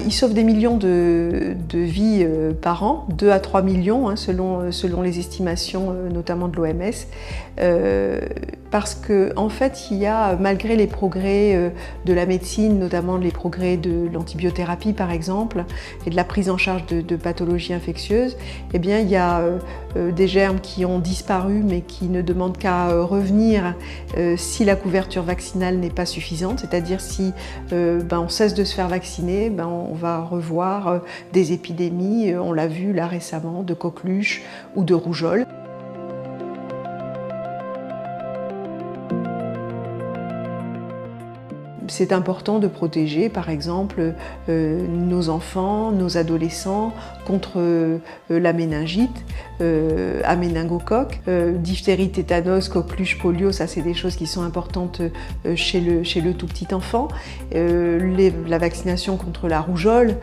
il sauve des millions de vies par an, 2 à 3 millions selon les estimations notamment de l'OMS, parce qu'en fait il y a, malgré les progrès de la médecine, notamment les progrès de l'antibiothérapie par exemple, et de la prise en charge de pathologies infectieuses, eh bien il y a des germes qui ont disparu mais qui ne demandent qu'à revenir si la couverture vaccinale n'est pas suffisante, c'est-à-dire si on cesse de se faire vacciner, on va revoir des épidémies, on l'a vu là récemment, de coqueluche ou de rougeole. C'est important de protéger, par exemple, nos enfants, nos adolescents contre la méningite, à méningocoque, diphtérie, tétanos, coqueluche, polio, ça c'est des choses qui sont importantes chez le tout petit enfant. La vaccination contre la rougeole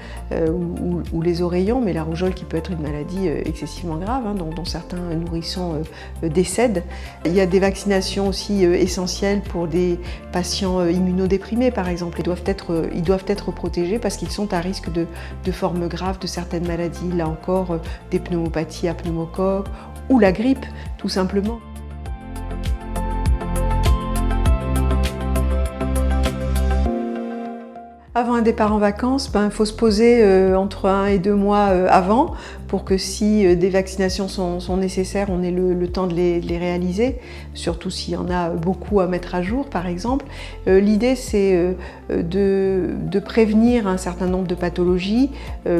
ou les oreillons, mais la rougeole qui peut être une maladie excessivement grave, dont certains nourrissons décèdent. Il y a des vaccinations aussi essentielles pour des patients immunodéprimés, par exemple. Ils doivent être protégés parce qu'ils sont à risque de formes graves de certaines maladies, là encore des pneumopathies à pneumocoque ou la grippe, tout simplement. Avant un départ en vacances, il faut se poser entre 1 et 2 mois avant pour que si des vaccinations sont nécessaires, on ait le temps de les réaliser, surtout s'il y en a beaucoup à mettre à jour par exemple. L'idée c'est de prévenir un certain nombre de pathologies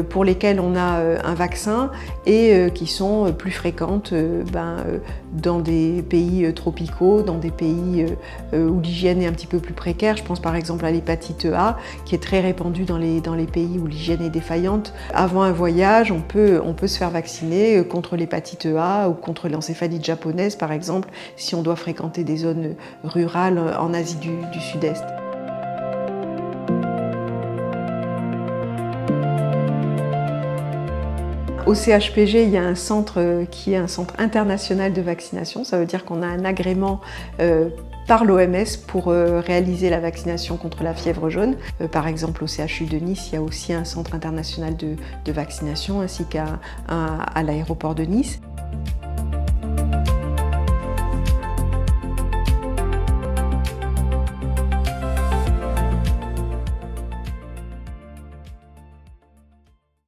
pour lesquelles on a un vaccin et qui sont plus fréquentes dans des pays tropicaux, dans des pays où l'hygiène est un petit peu plus précaire. Je pense par exemple à l'hépatite A qui est très répandue dans les pays où l'hygiène est défaillante. Avant un voyage, on peut se faire vacciner contre l'hépatite A ou contre l'encéphalite japonaise par exemple, si on doit fréquenter des zones rurales en Asie du Sud-Est. Au CHPG, il y a un centre qui est un centre international de vaccination. Ça veut dire qu'on a un agrément par l'OMS pour réaliser la vaccination contre la fièvre jaune. Par exemple, au CHU de Nice, il y a aussi un centre international de vaccination ainsi qu'à l'aéroport de Nice.